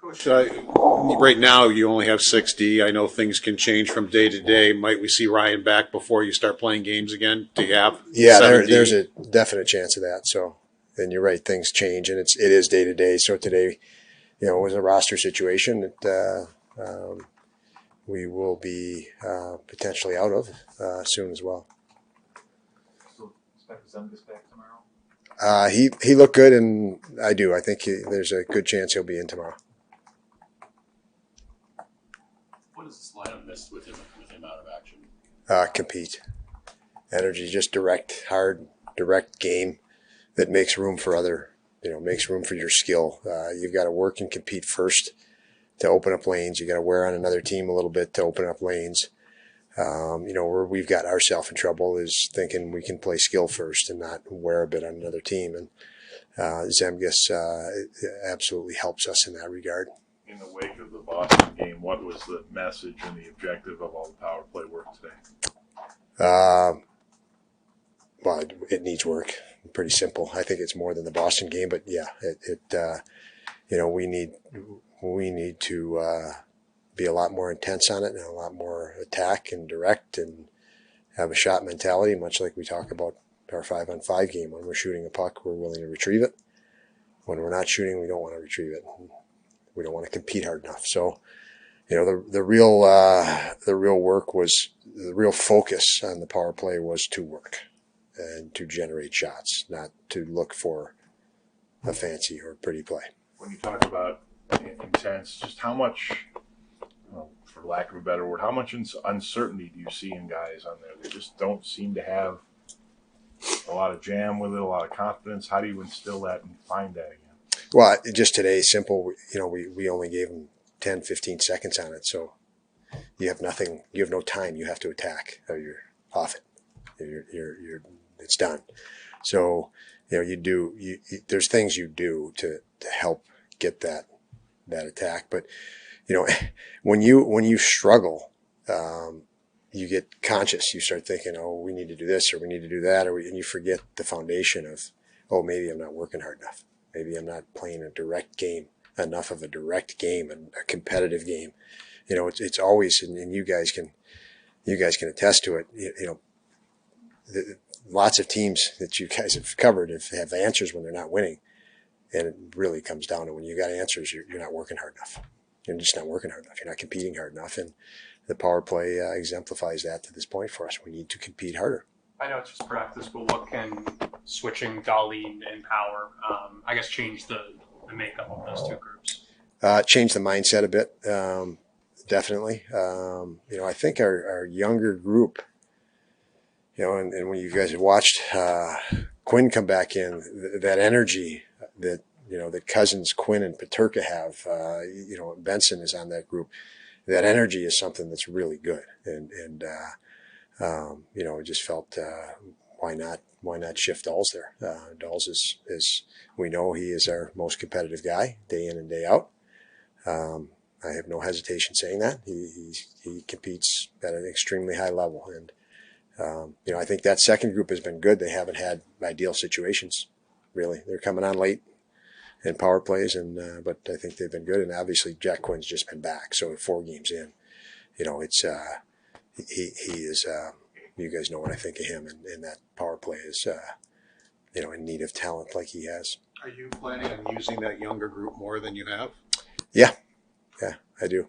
Coach, right now you only have 6D. I know things can change from day to day. Might we see Ryan back before you start playing games again? Do you have Yeah, 7D? there's a definite chance of that. So, and you're right, things change, and it is day to day. So today, it was a roster situation that we will be potentially out of soon as well. So expect Zemgus back tomorrow? He looked good, and I do. I think there's a good chance he'll be in tomorrow. What does this lineup miss with him out of action? Compete. Energy, just direct, hard, direct game that makes room for makes room for your skill. You've got to work and compete first to open up lanes. You got to wear on another team a little bit to open up lanes. Where we've got ourselves in trouble is thinking we can play skill first and not wear a bit on another team. And Zemgus absolutely helps us in that regard. In the wake of the Boston game, what was the message and the objective of all the power play work today? Well, it needs work. Pretty simple. I think it's more than the Boston game, but yeah, we need to be a lot more intense on it and a lot more attack and direct and have a shot mentality, much like we talk about our 5-on-5 game. When we're shooting a puck, we're willing to retrieve it. When we're not shooting, we don't want to retrieve it. We don't want to compete hard enough. So, the real work was, the real focus on the power play was to work and to generate shots, not to look for a fancy or pretty play. When you talk about intense, just how much, for lack of a better word, how much uncertainty do you see in guys on there? They just don't seem to have a lot of jam with it, a lot of confidence. How do you instill that and find that again? Well, just today, simple. We only gave them 10, 15 seconds on it, so you have nothing. You have no time. You have to attack, or you're off it. It's done. So there's things you do to help get that attack. But when you struggle, you get conscious. You start thinking, oh, we need to do this or we need to do that, and you forget the foundation of, oh, maybe I'm not working hard enough. Maybe I'm not playing enough of a direct game and a competitive game. It's always, and you guys can attest to it. Lots of teams that you guys have covered have answers when they're not winning, and it really comes down to when you got answers, you're not working hard enough. You're just not working hard enough. You're not competing hard enough, and the power play exemplifies that to this point for us. We need to compete harder. I know it's just practice, but what can switching Darlene and Power, I guess, change the makeup of those two groups? Change the mindset a bit, definitely. I think our younger group, and when you guys have watched Quinn come back in, that energy that Cousins, Quinn, and Peterka have, Benson is on that group. That energy is something that's really good, and just felt why not shift Dawes there? Dawes is we know he is our most competitive guy day in and day out. I have no hesitation saying that he competes at an extremely high level, and I think that second group has been good. They haven't had ideal situations, really. They're coming on late in power plays, but I think they've been good. And obviously, Jack Quinn's just been back, so 4 games in, it's he is. You guys know what I think of him, and that power play is, in need of talent like he has. Are you planning on using that younger group more than you have? Yeah, I do.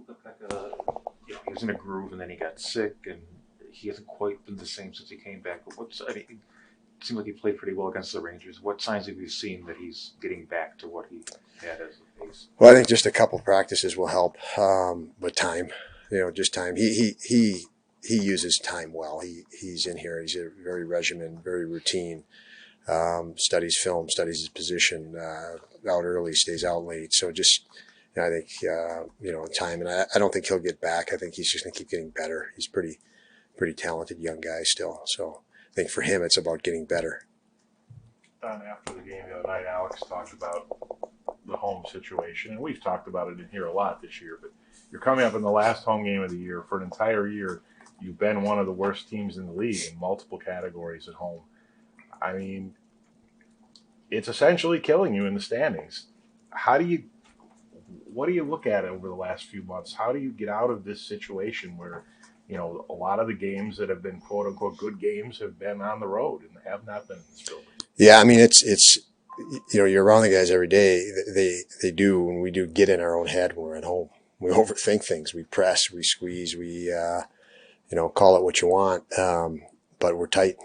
Looked like he was in a groove, and then he got sick, and he hasn't quite been the same since he came back. But it seemed like he played pretty well against the Rangers. What signs have you seen that he's getting back to what he had as a pace? Well, I think just a couple practices will help, but time, just time. He uses time well. He's in here. He's a very regimented, very routine. Studies film, studies his position. Out early, stays out late. So just, I think time. And I don't think he'll get back. I think he's just going to keep getting better. He's pretty talented young guy still. So I think for him, it's about getting better. Don, after the game the other night, Alex talked about the home situation, and we've talked about it in here a lot this year. But you're coming up in the last home game of the year. For an entire year, you've been one of the worst teams in the league in multiple categories at home. I mean, it's essentially killing you in the standings. How do you what do you look at over the last few months? How do you get out of this situation where, a lot of the games that have been quote unquote good games have been on the road and have not been in this building? Yeah, I mean, it's you're around the guys every day. They do, and we do get in our own head when we're at home. We overthink things. We press, we squeeze, we call it what you want. But we're tight.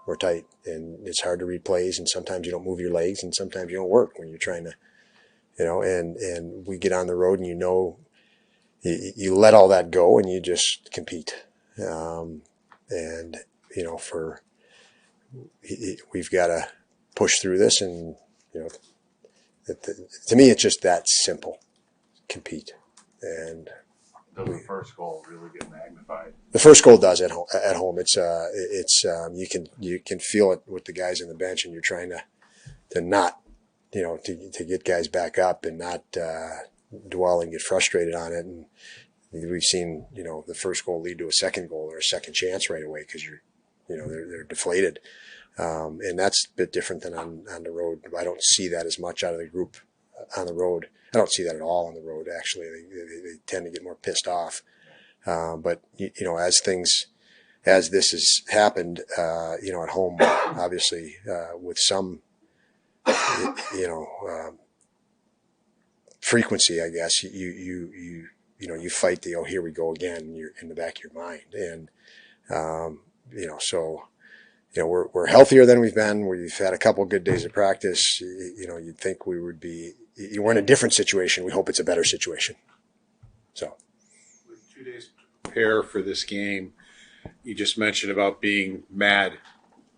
We're tight, and it's hard to read plays. And sometimes you don't move your legs, and sometimes you don't work when you're trying to, And we get on the road, and you let all that go, and you just compete. We've got to push through this, and to me, it's just that simple. Compete, and Does the first goal really get magnified? the first goal does at home. It's you can feel it with the guys on the bench, and you're trying to not to get guys back up and not dwell and get frustrated on it. And we've seen the first goal lead to a second goal or a second chance right away because they're deflated. And that's a bit different than on the road. I don't see that as much out of the group on the road. I don't see that at all on the road, actually. They tend to get more pissed off. But as this has happened, at home, obviously, with some, frequency, I guess, you fight the, here we go again, you're in the back of your mind. And, we're healthier than we've been. We've had a couple of good days of practice. You'd think we would be, we're in a different situation. We hope it's a better situation. So. With 2 days to prepare for this game, you just mentioned about being mad.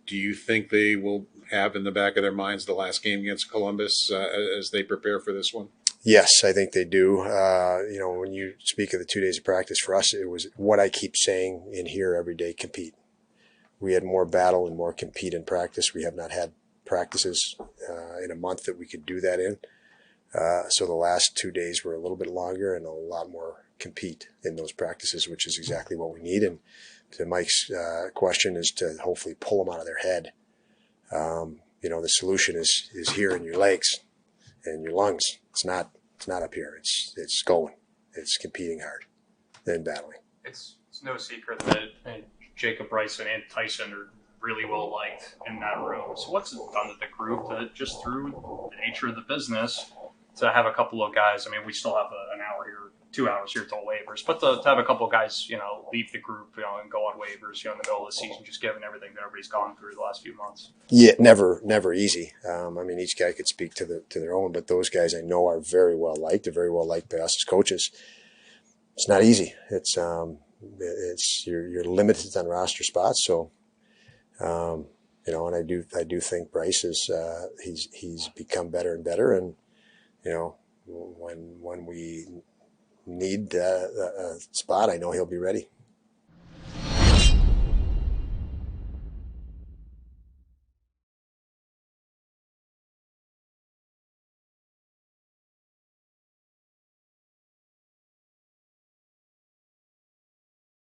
Do you think they will have in the back of their minds the last game against Columbus as they prepare for this one? Yes, I think they do. When you speak of the 2 days of practice, for us, it was what I keep saying in here every day: compete. We had more battle and more compete in practice. We have not had practices in a month that we could do that in. So the last 2 days were a little bit longer and a lot more compete in those practices, which is exactly what we need. And to Mike's question is to hopefully pull them out of their head. The solution is here in your legs and your lungs. It's not up here. It's going. It's competing hard and battling. It's no secret that Jacob Bryson and Tyson are really well liked in that room. So what's it done to the group that just through the nature of the business to have a couple of guys? I mean, we still have an hour here, 2 hours here till waivers, but to have a couple of guys, leave the group, and go on waivers, in the middle of the season, just given everything that everybody's gone through the last few months. Yeah, never easy. Each guy could speak to their own, but those guys I know are very well liked. They're very well liked by us as coaches. It's not easy. It's you're limited on roster spots. So, and I do think Bryce is he's become better and better. And when we need a spot, I know he'll be ready.